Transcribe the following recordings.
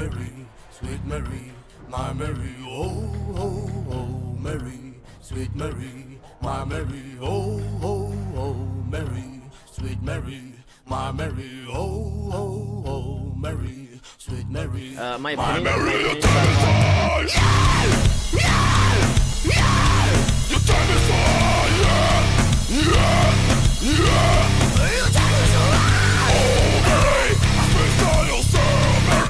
Mary, sweet Mary, my Mary, oh, oh, oh, Mary, sweet Mary, my Mary, oh, oh, oh, Mary, sweet Mary, my Mary, oh, oh, oh, Mary, sweet Mary, my Mary, opinion, your time is fine, your time is fine, your time is fine, oh, Mary, I spent all your summer.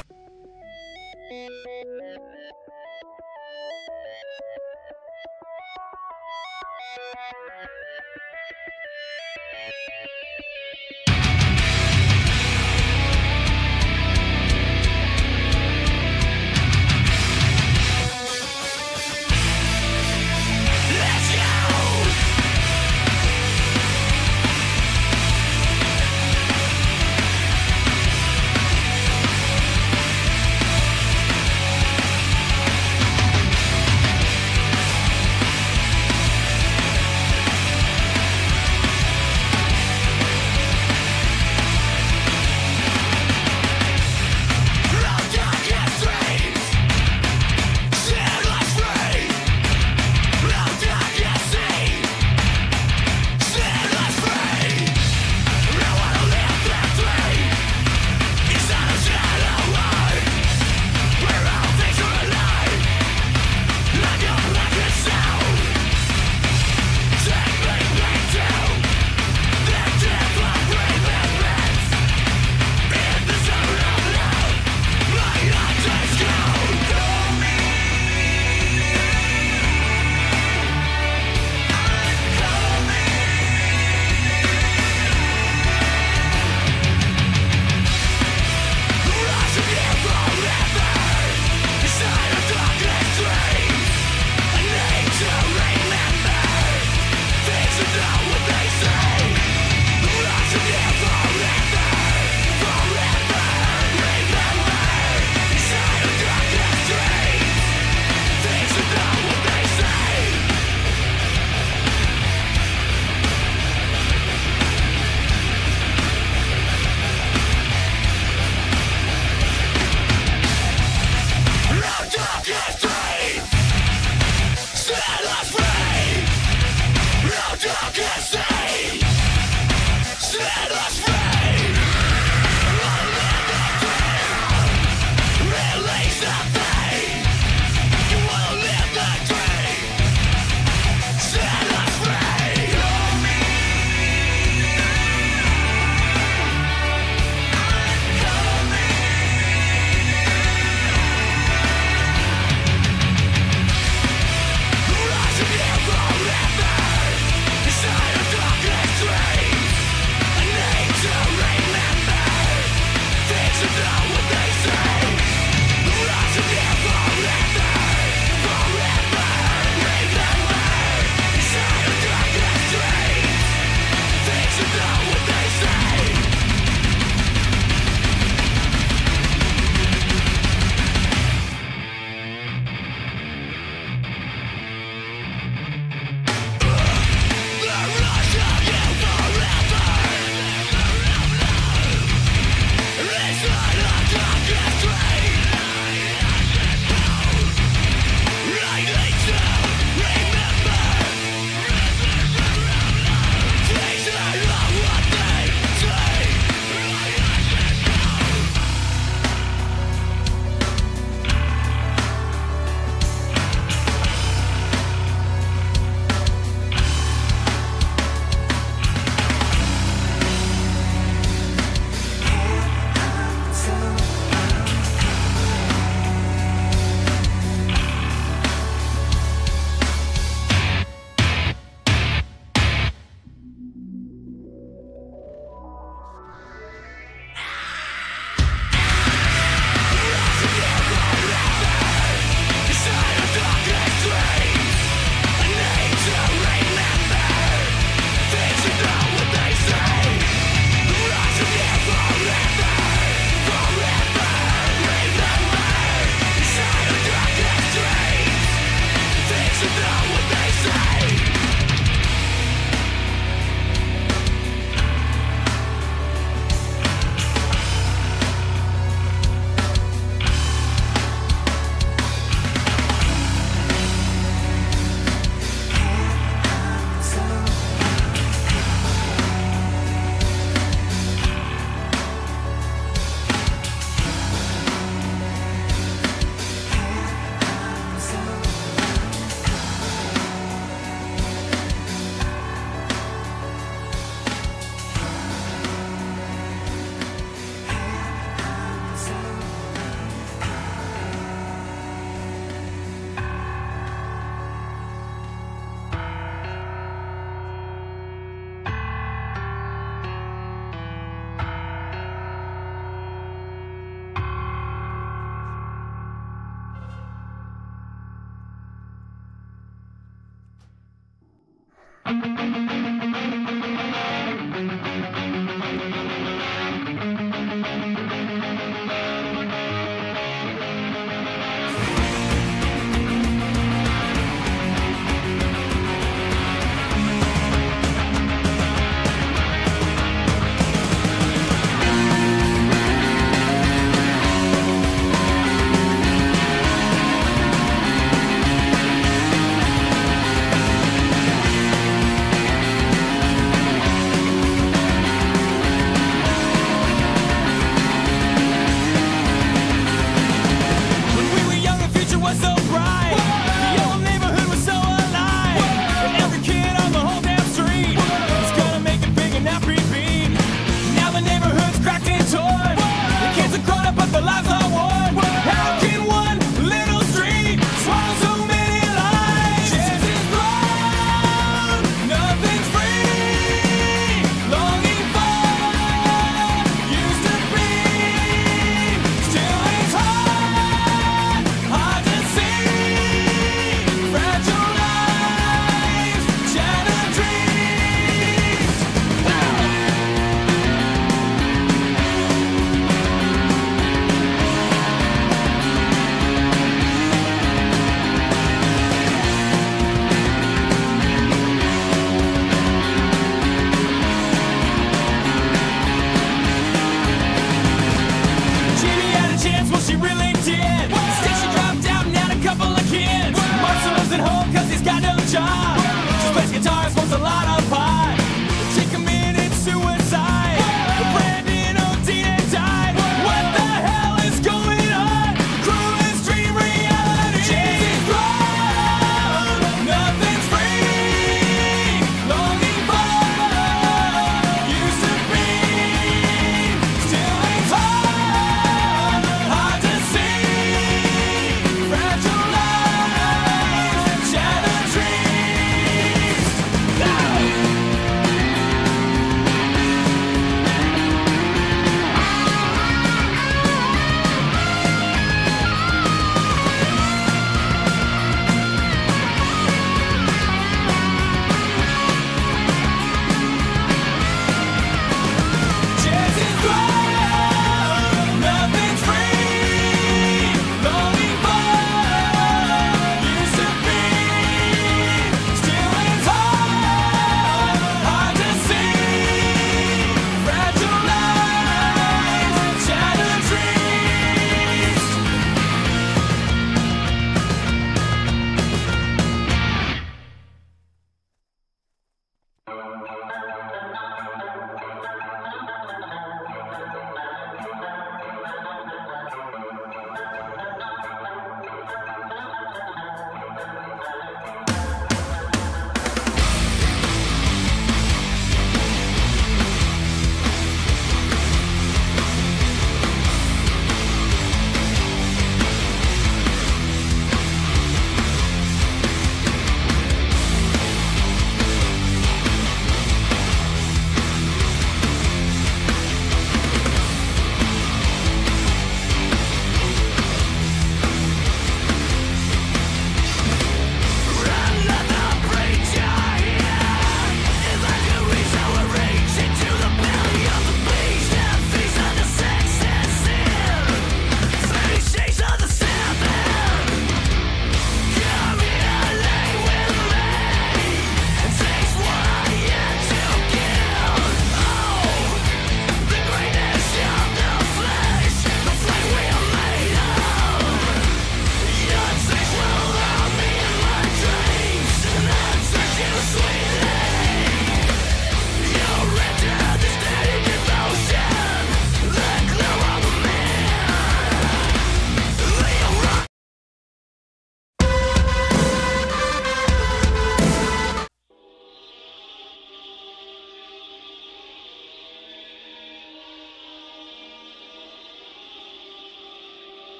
It's not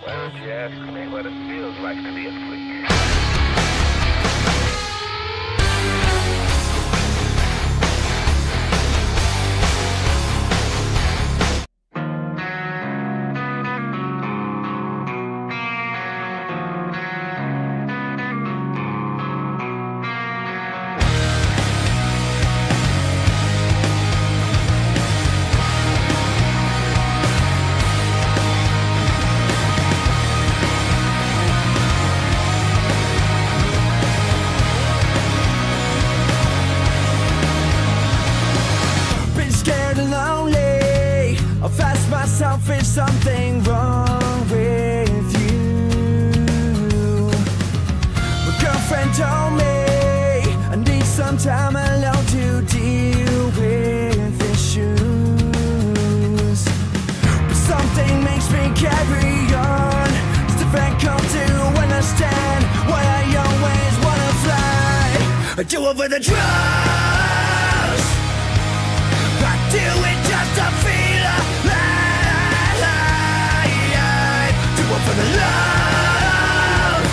Why don't you ask me what it feels like to be a freak? Is something wrong with you? My girlfriend told me I need some time alone to deal with issues, but something makes me carry on. It's difficult to understand why I always wanna fly. I do it for the drugs, I do it just to feel alive. For the love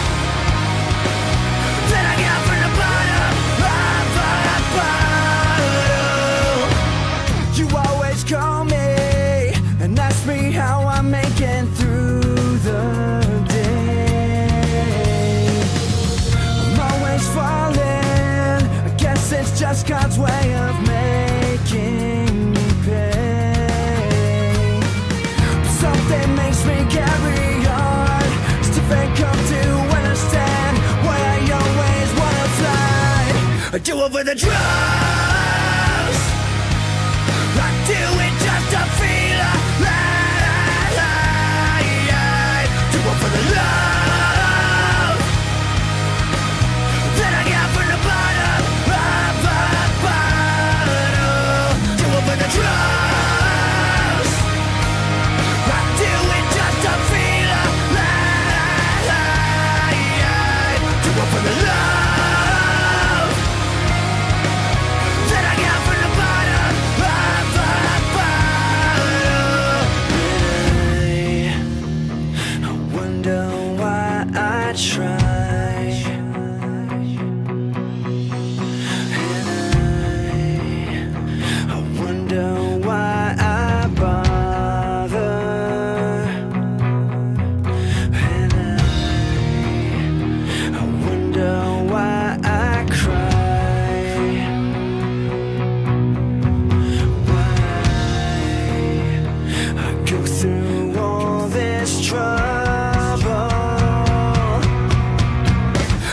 that I got from the bottom of the bottle. You always call me and ask me how I'm making through the day. I'm always falling, I guess it's just God's way of making me pay. But something makes me carry I do it for the drugs, I do it just to feel alive. Do it for the love that I got from the bottom of the bottle. Do it for the drugs, I do it just to feel alive. Do it for the love.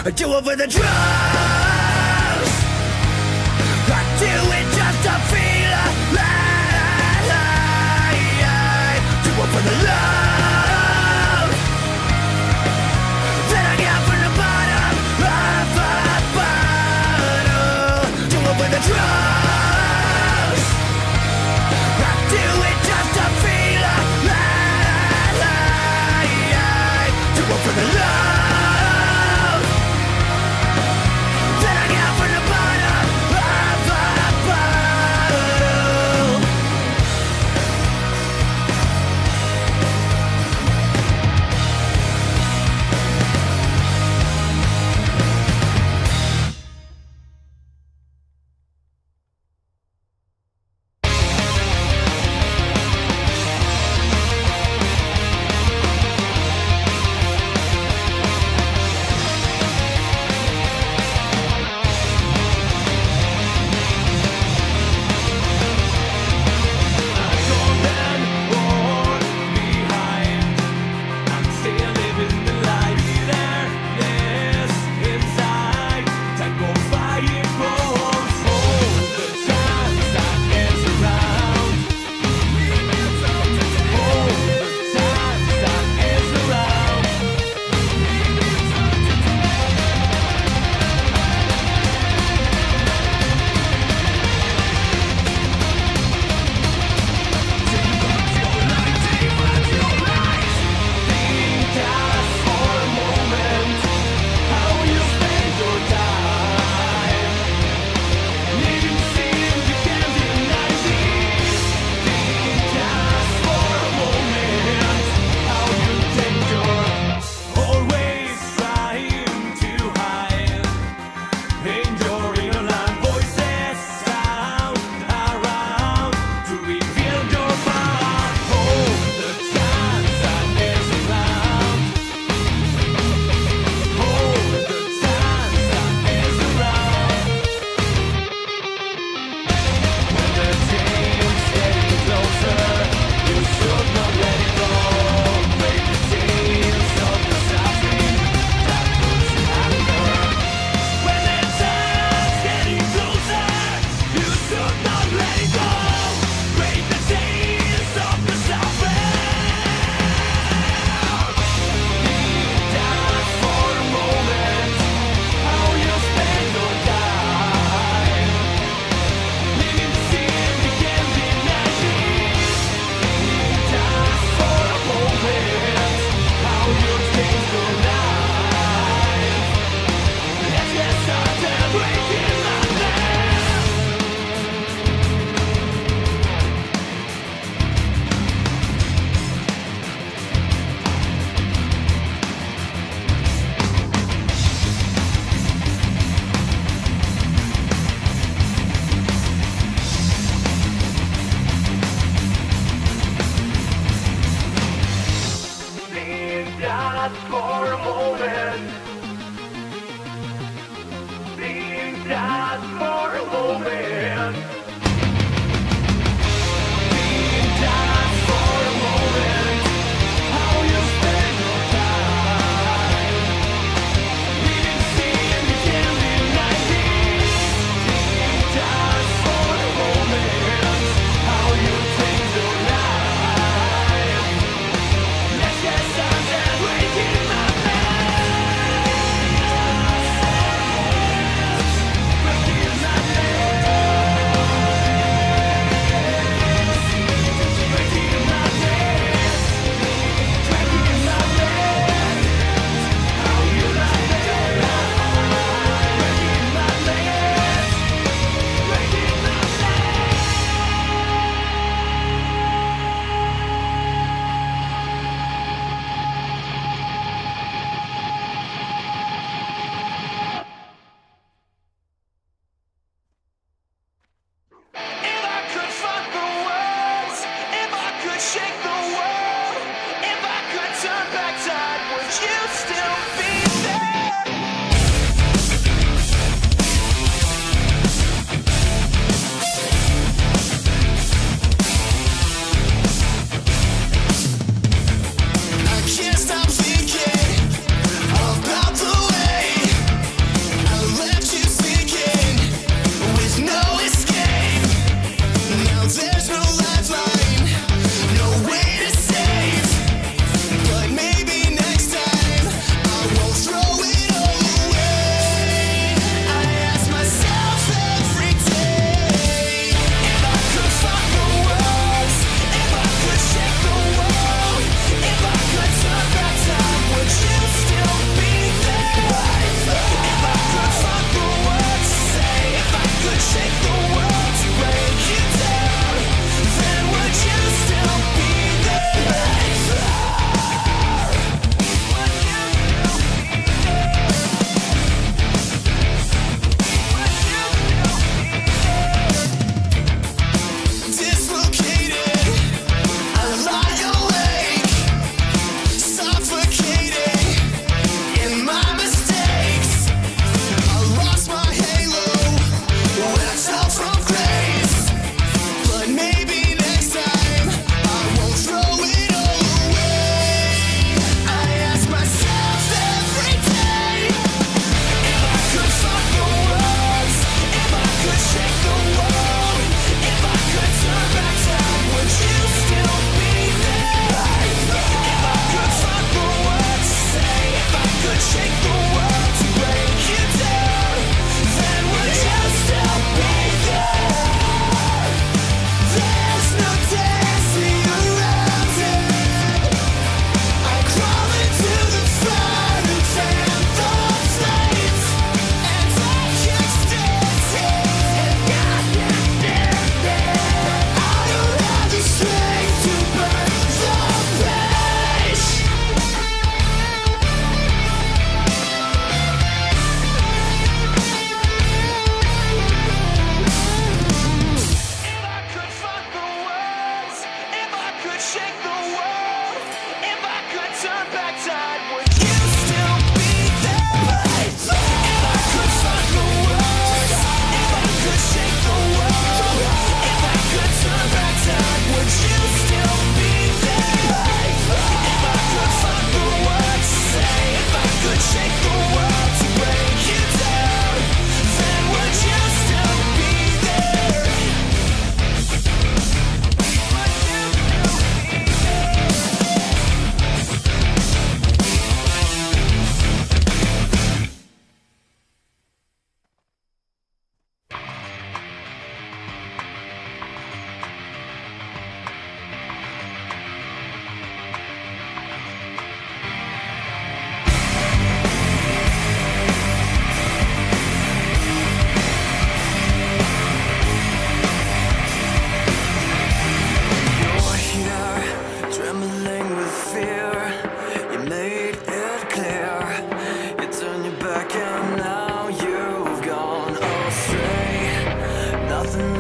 I do it for the drugs, I do it just to feel alive. Do it for the love that I got from the bottom of the bottle. Do it for the drugs, I do it just to feel alive. Do it for the love.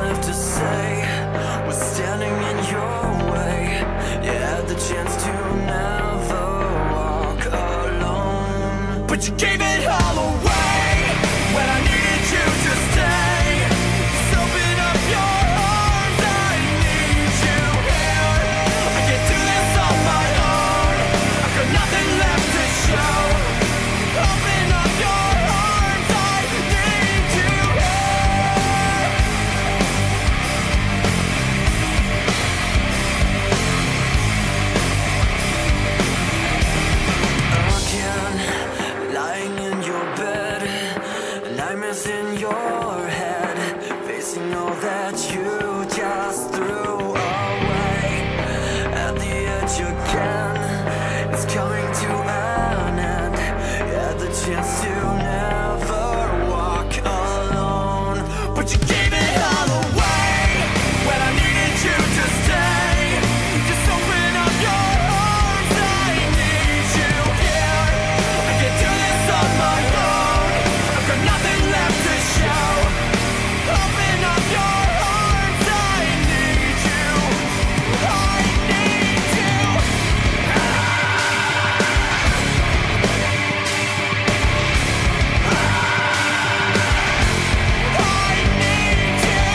left to say was standing in your way. You had the chance to never walk alone, but you gave it all away when I needed you to stay. Just open up your arms, I need you here. I can't do this on my own, I've got nothing left to show. Open up your arms, I need you here. Again, lying in your bed, nightmares in your head, facing all that you just threw away. At the edge again, it's coming to an end. You had the chance to never walk alone, but you gave it all away when I needed you to stay. Just open up your arms, I need you here. I can't do this on my own, I've got nothing left to show. Open up your arms, I need you. I need you. I need you.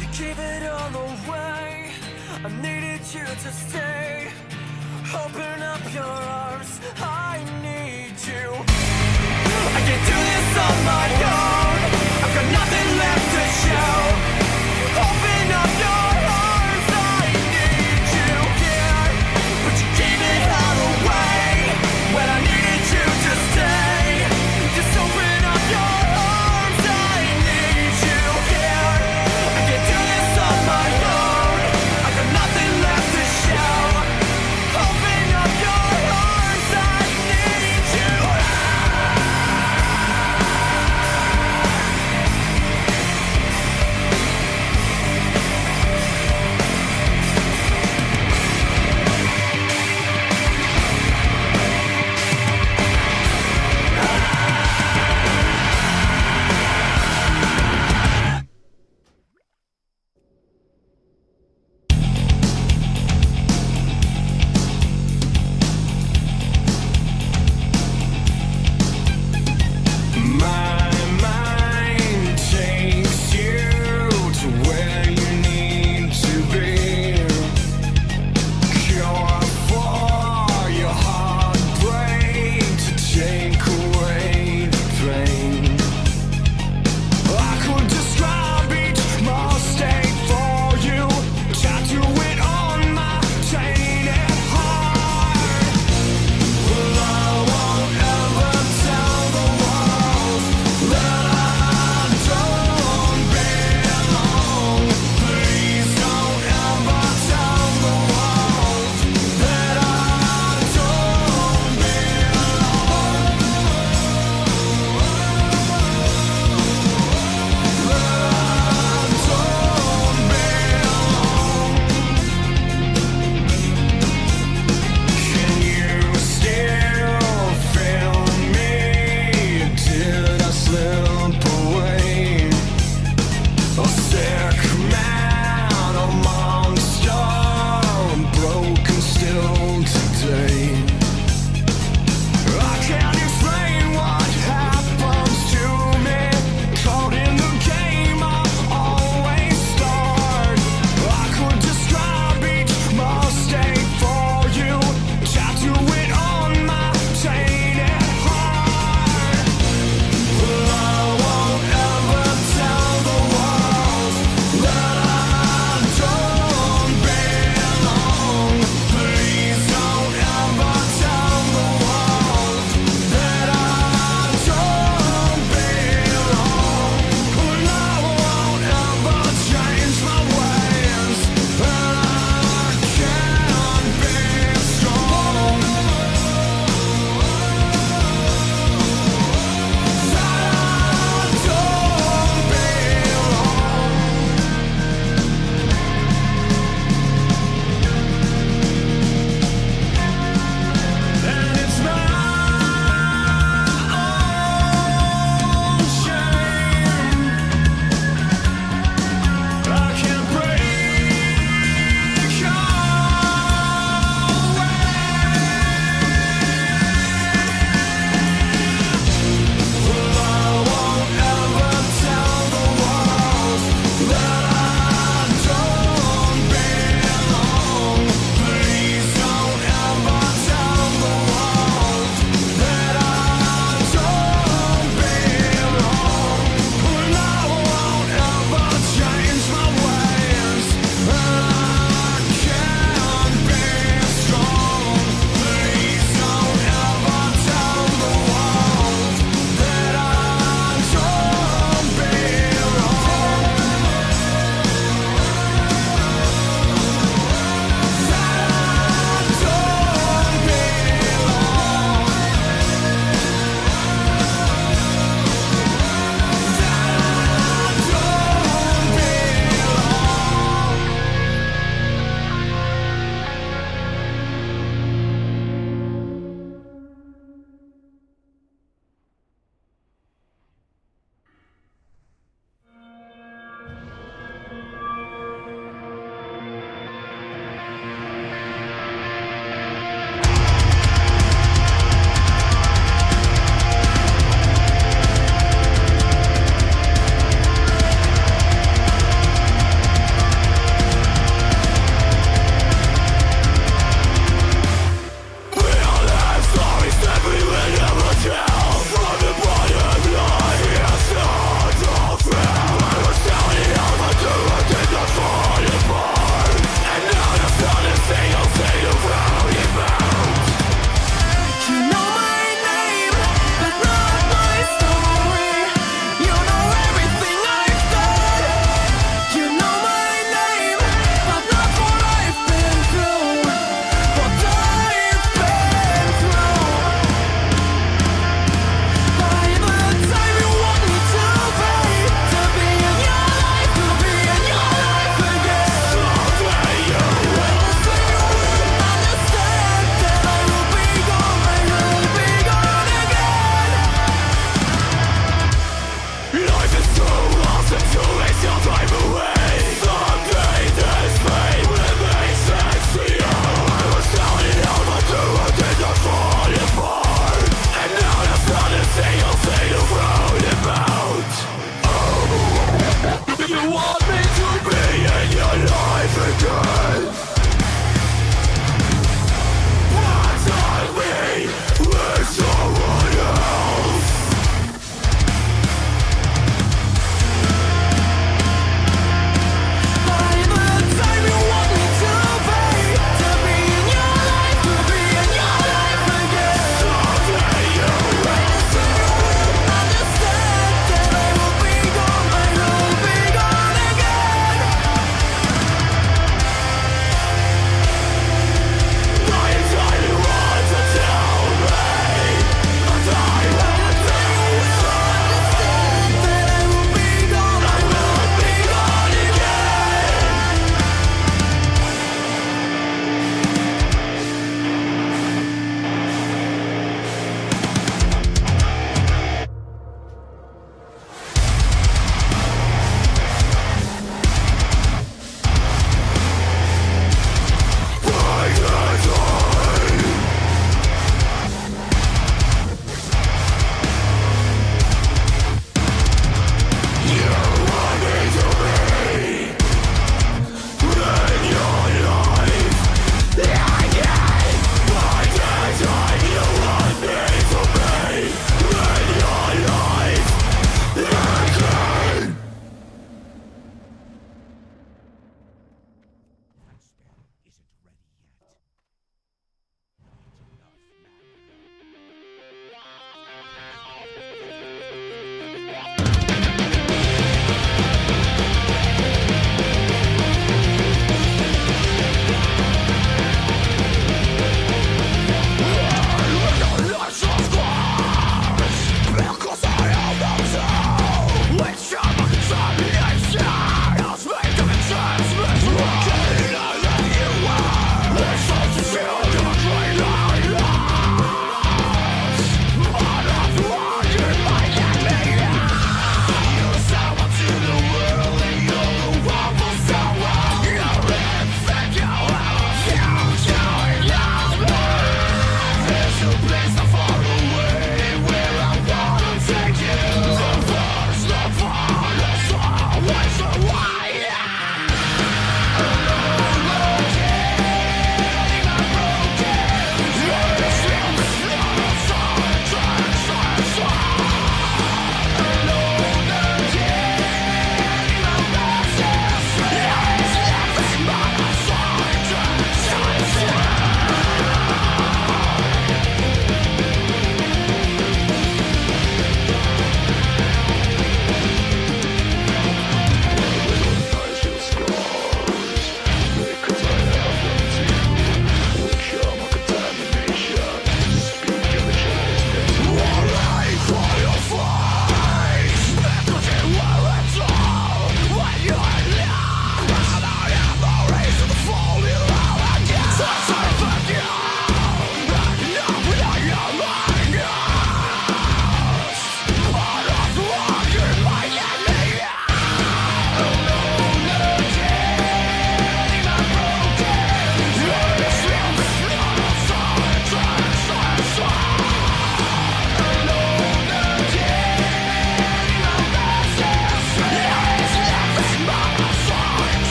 You gave it all away, I needed you to stay. Open up your arms, I need you. I can't do this on my own, I've got nothing left to show. Open up your arms, I need you here. But you gave it all away when I needed you to stay. Just open up your arms, I need you here. I can't do this on my own, I've got nothing left to show. Open up your arms, I need you.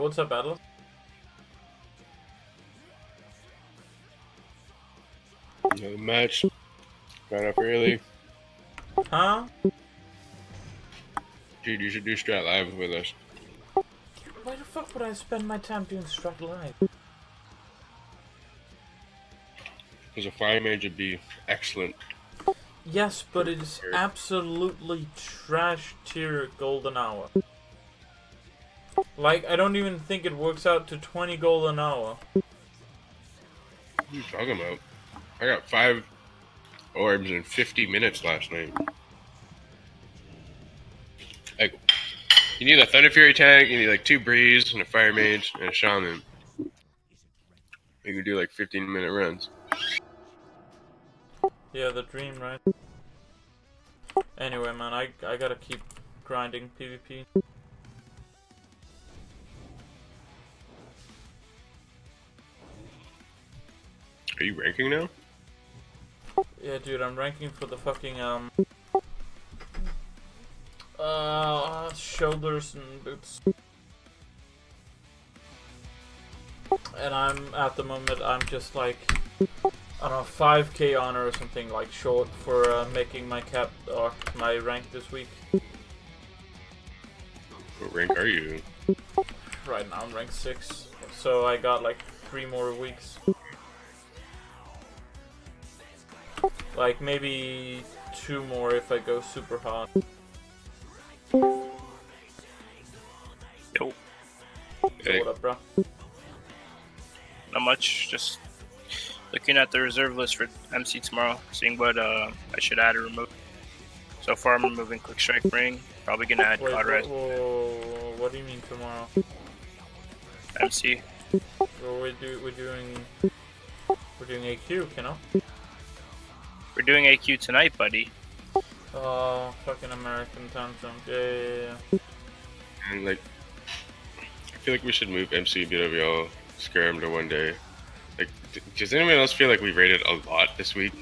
what's up, Atlas? Another match. Got up early. Huh? Dude, you should do Strat Live with us. Why the fuck would I spend my time doing Strat Live? Because a fire mage would be excellent. Yes, but it is absolutely trash tier golden hour. Like, I don't even think it works out to 20 gold an hour. What are you talking about? I got 5 orbs in 50 minutes last night. Like, you need a Thunder Fury tank, you need like 2 Breeze, and a Fire Mage, and a Shaman. You can do like 15-minute runs. Yeah, the dream, right? Anyway, man, I gotta keep grinding PvP. Are you ranking now? Yeah, dude, I'm ranking for the fucking, shoulders and boots. And at the moment, I'm just like, I don't know, 5k honor or something, like, short for, making my cap, or my rank this week. What rank are you? Right now, I'm rank 6, so I got, like, 3 more weeks. Like, maybe 2 more if I go super hot. Yo, Hey. What up, bro? not much. Just looking at the reserve list for MC tomorrow, seeing what I should add or remove. So far, I'm removing Quick Strike Ring. Probably gonna add Wait, God Res what do you mean tomorrow? MC. Well, we're doing AQ, you know? We're doing AQ tonight, buddy. Oh, fucking American time zone. Yeah. And like, I feel like we should move MC, BWL, Scarum to one day. Like, does anyone else feel like we raided a lot this week?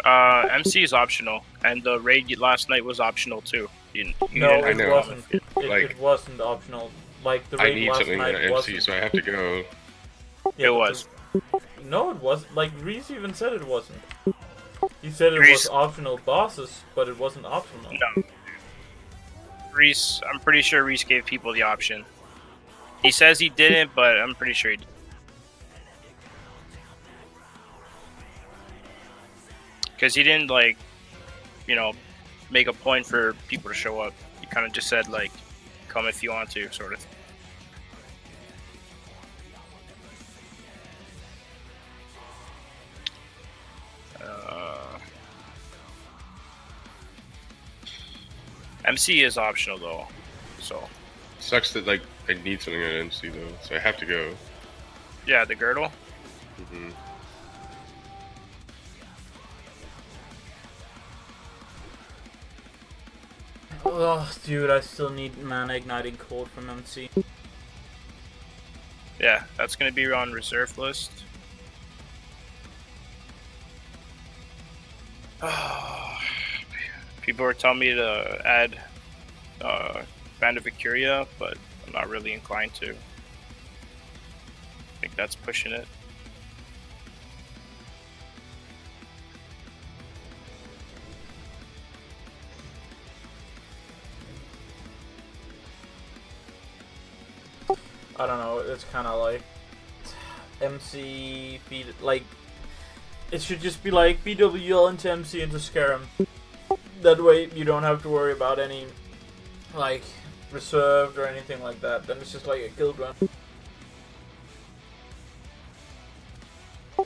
MC is optional, and the raid last night was optional too. You No, didn't I it know. wasn't. Like, It wasn't optional. Like, the I raid need last something night on MC, wasn't. so I have to go. Yeah, It but was. No, it wasn't. Like, Reese even said it wasn't. He said it Reese- was optional bosses, but it wasn't optional. No. Reese, I'm pretty sure Reese gave people the option. He says he didn't, but I'm pretty sure he did. Because he didn't, like, you know, make a point for people to show up. He kind of just said, like, come if you want to, sort of. MC is optional, though, so... Sucks that like I need something on MC though, so I have to go. Yeah, the girdle. hmm Oh, dude, I still need Mana Igniting Cold from MC. Yeah, that's going to be on reserve list. People are telling me to add Band of Vicuria, but I'm not really inclined to. I think that's pushing it. I don't know, it's kind of like MC, like, it should just be like BWL into MC into Scarum. That way you don't have to worry about any, like, reserved or anything like that. Then it's just like a guild run.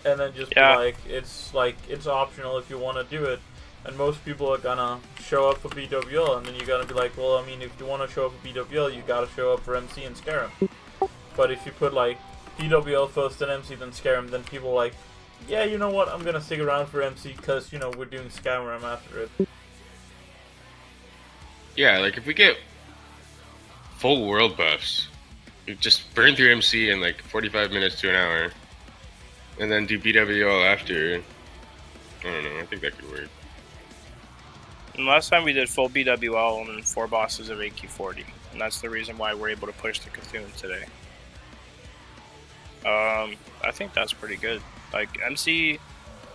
And then just be like, it's optional if you want to do it. And most people are gonna show up for BWL, and then you're gonna be like, well, I mean, if you want to show up for BWL, you gotta show up for MC and Scarum. But if you put like BWL first and MC then Scarum, then people are like, yeah, you know what, I'm gonna stick around for MC because, you know, we're doing Skyrim after it. Yeah, like if we get full world buffs, you just burn through MC in like 45 minutes to an hour, and then do BWL after. I don't know. I think that could work. And last time we did full BWL and 4 bosses of AQ40, and that's the reason why we're able to push the Cthulhu today. I think that's pretty good. Like MC,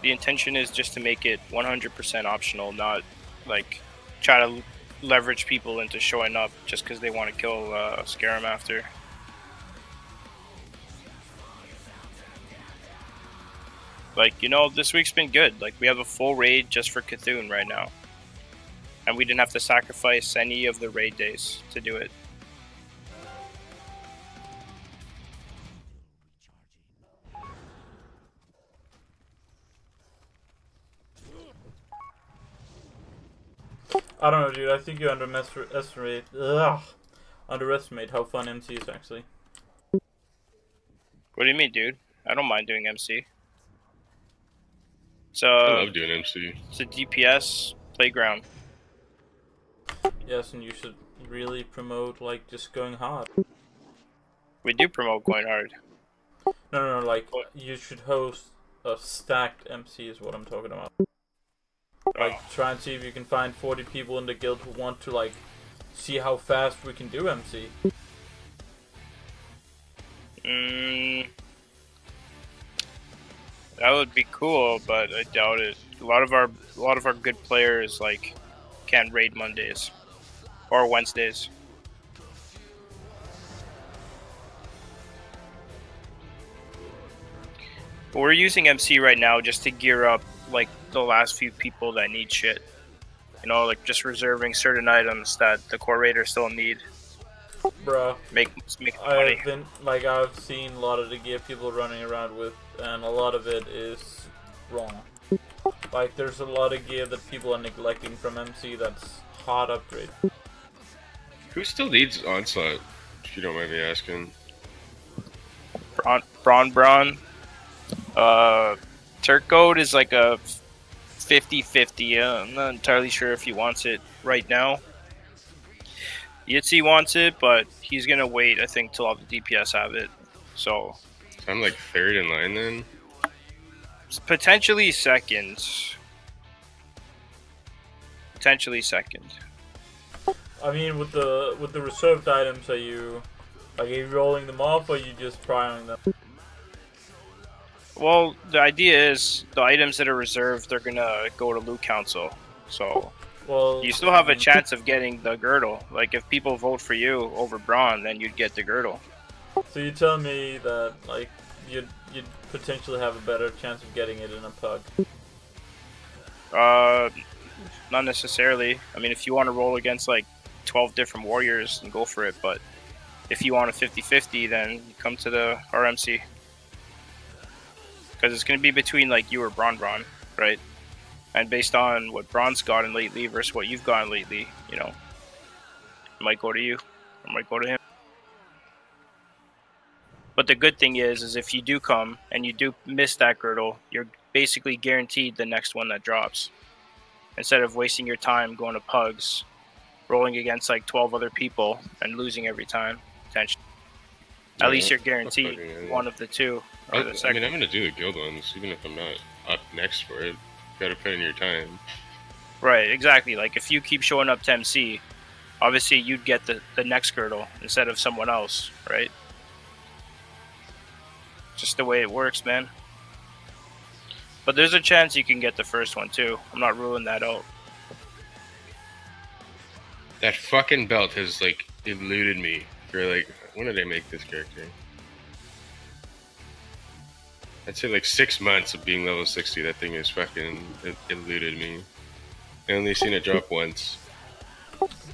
the intention is just to make it 100% optional, not like try to leverage people into showing up just because they want to kill Scarum after. Like, you know, this week's been good. Like, we have a full raid just for Cthulhu right now. And we didn't have to sacrifice any of the raid days to do it. I don't know, dude. I think you underestimate how fun MC is actually. What do you mean, dude? I don't mind doing MC. I love doing MC. It's a DPS playground. Yes, and you should really promote like just going hard. We do promote going hard. No, like you should host a stacked MC is what I'm talking about. Like try and see if you can find 40 people in the guild who want to like see how fast we can do MC. That would be cool, but I doubt it. A lot of our good players like can't raid Mondays or Wednesdays. But we're using MC right now just to gear up like the last few people that need shit. You know, like just reserving certain items that the core raiders still need. Bruh, Make money. I've seen a lot of the gear people running around with, and a lot of it is wrong. Like, there's a lot of gear that people are neglecting from MC that's hard upgrade. Who still needs Onslaught, if you don't mind me asking? Braun. Turk Goat is like a 50-50. I'm not entirely sure if he wants it right now. Yitzy wants it, but he's gonna wait, I think, till all the DPS have it. So I'm like third in line then? potentially second. Potentially second. I mean, with the reserved items, are you rolling them off, or are you just prioring them? Well, the idea is the items that are reserved, they're gonna go to loot council. So Well, you still have a chance of getting the girdle. Like if people vote for you over Braun, then you'd get the girdle. So you tell me that like you'd potentially have a better chance of getting it in a pug. Not necessarily. I mean, if you want to roll against like 12 different warriors, then go for it. But if you want a 50-50, then you come to the RMC. Because it's going to be between like you or Braun, right? And based on what Braun's gotten lately versus what you've gotten lately, you know, it might go to you, or might go to him. But the good thing is if you do come and you do miss that girdle, you're basically guaranteed the next one that drops. Instead of wasting your time going to pugs, rolling against like 12 other people and losing every time, potentially. At least you're guaranteed one of the two. Or the second. I mean, I'm going to do the guild ones, even if I'm not up next for it. You gotta put in your time. Right, exactly. Like if you keep showing up to MC, obviously you'd get the next girdle instead of someone else, right? Just the way it works, man. But there's a chance you can get the first one too. I'm not ruling that out. That fucking belt has like eluded me for like, when did I make this character? I'd say like 6 months of being level 60, that thing is fucking eluded me. I only seen it drop once.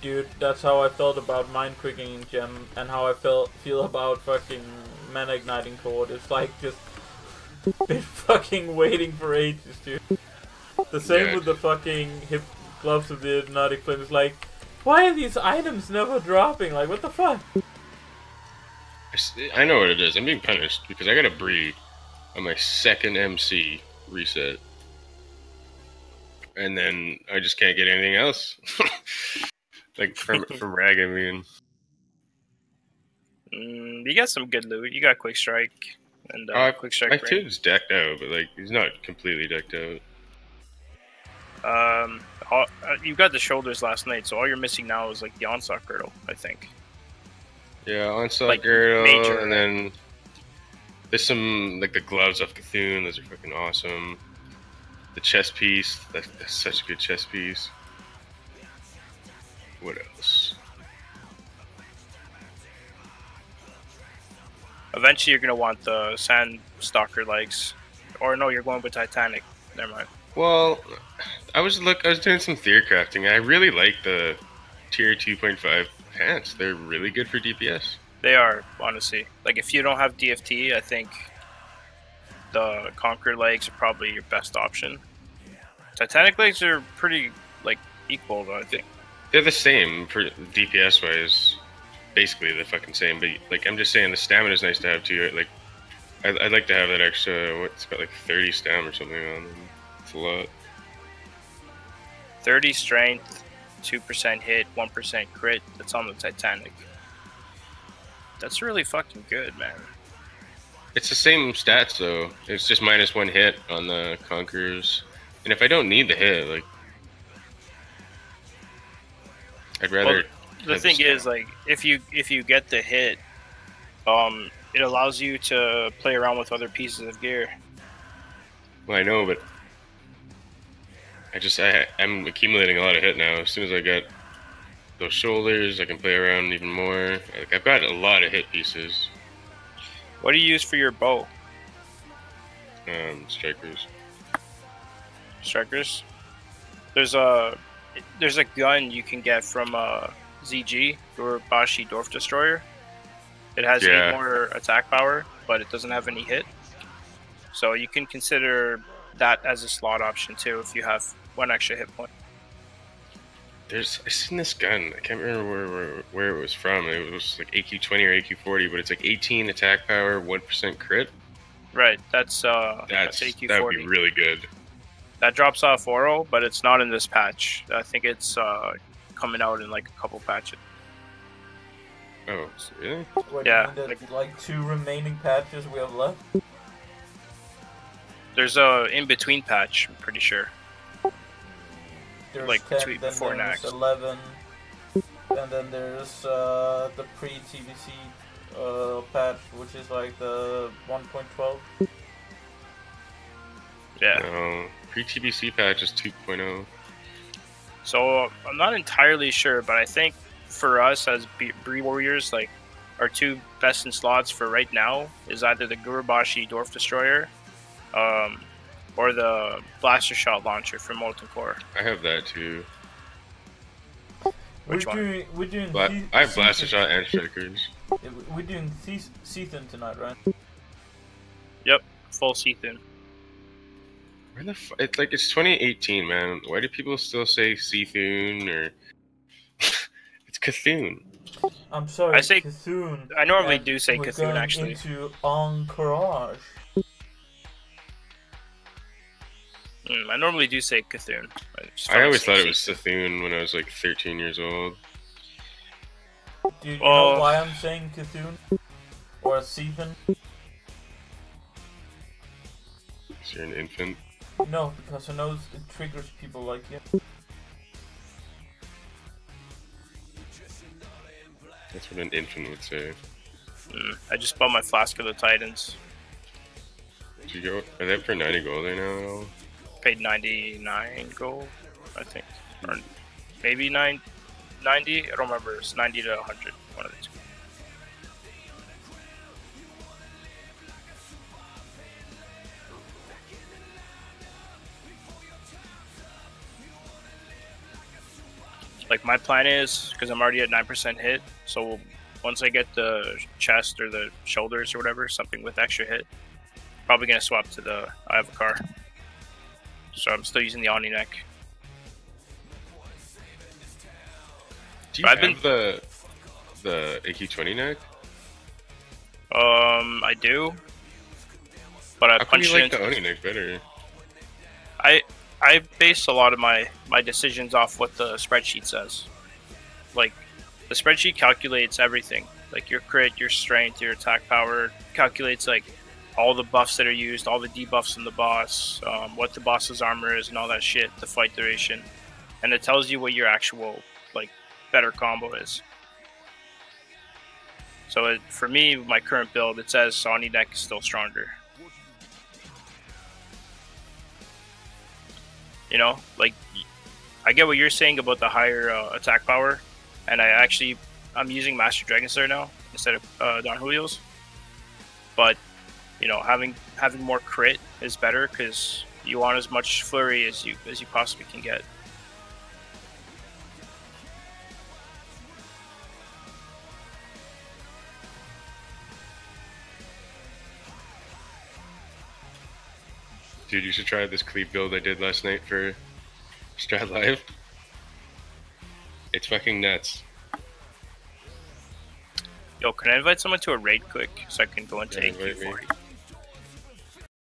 Dude, that's how I felt about Mind Quickening Gem, and how I feel about fucking Mana Igniting Cord. It's like just been fucking waiting for ages, dude. The same with the fucking hip gloves of the Hypnotic Flame. It's like, why are these items never dropping? Like, what the fuck? I know what it is. I'm being punished because I got a Bree on my second MC reset. And then I just can't get anything else. Like from Rag, I mean. You got some good loot. You got Quick Strike and Quick Strike. My tube's decked out, but like he's not completely decked out. You got the shoulders last night, so all you're missing now is like the onslaught girdle, I think. Yeah, onslaught Like, girdle, major, and right? then there's some like the gloves of Cthulhu. Those are fucking awesome. The chest piece, that's such a good chest piece. What else? Eventually, you're gonna want the sand stalker legs, or no, you're going with Titanic. Never mind. Well, I was doing some theory crafting. I really like the tier 2.5 pants. They're really good for DPS. They are, honestly. Like, if you don't have DFT, I think the Conquer legs are probably your best option. Titanic legs are pretty, like, equal, though, I think. They're the same for DPS wise. Basically, they're fucking same. But like, I'm just saying, the stamina is nice to have too. Like, I'd like to have that extra. What's got like 30 stam or something on them. It's a lot. 30 strength, 2% hit, 1% crit. That's on the Titanic. That's really fucking good, man. It's the same stats though. It's just -1 hit on the Conquerors. And if I don't need the hit, like, I'd rather. The thing is, like, if you get the hit, it allows you to play around with other pieces of gear. Well, I know, but I'm accumulating a lot of hit now. As soon as I get those shoulders, I can play around even more. Like, I've got a lot of hit pieces. What do you use for your bow? Strikers. Strikers. There's a gun you can get from ZG, or Bashi Dwarf Destroyer. It has 8 more attack power, but it doesn't have any hit. So you can consider that as a slot option too if you have 1 extra hit point. I seen this gun. I can't remember where it was from. It was like AQ20 or AQ40, but it's like 18 attack power, 1% crit. Right. That's AQ40. That would be really good. That drops off Oro, but it's not in this patch. I think it's coming out in like a couple patches. Oh, really? What, Yeah. you mean the, like 2 remaining patches we have left? There's a in-between patch, I'm pretty sure. There's Like, 10, tweet then before there's next. 11, and then there's the pre-TBC patch, which is like the 1.12. Yeah. No, pre-TBC patch is 2.0. So I'm not entirely sure, but I think for us as Bree Warriors, like, our 2 best in slots for right now is either the Gurubashi Dwarf Destroyer, or the Blaster Shot Launcher from Molten Core. I have that too. Which one? We're doing I have Blaster Shot and Strikers. We're doing Season tonight, right? Yep, full Seathin. Where the it's like, it's 2018, man. Why do people still say Seathun or it's Cthulhu? I'm sorry, I say- Cthulhu. I normally and do say we're Cthulhu, going actually. into Encourage. I normally do say Cthulhu. I always thought it was Cthulhu when I was like 13 years old. Do you know why I'm saying Cthulhu? Or Season? So you're an infant. No, because I know it triggers people like you. That's what an infant would say. I just bought my Flask of the Titans. Did you go? Are they up for 90 gold there now at all? Paid 99 gold, I think. Or maybe 90? I don't remember. It's 90 to 100. One of the two. Like, my plan is, because I'm already at 9% hit, so once I get the chest or the shoulders or whatever, something with extra hit, probably going to swap to the Ivacar. So I'm still using the Omni Neck. Do you I've have the AQ20 neck? I do, but I How come you punched like it into the Oni neck better? I base a lot of my decisions off what the spreadsheet says. Like, the spreadsheet calculates everything, like your crit, your strength, your attack power, calculates like all the buffs that are used, all the debuffs from the boss, what the boss's armor is, and all that shit, the fight duration. and it tells you what your actual like better combo is. So for me, my current build, it says Sawney neck is still stronger. You know, like I get what you're saying about the higher attack power, and I'm using Master Dragon Slayer now instead of Don Julio's. But you know, having more crit is better because you want as much flurry as you possibly can get. Dude, you should try this cleave build I did last night for Strat Live. It's fucking nuts. Yo, can I invite someone to a raid quick so I can go into Yeah, invite me. AQ40?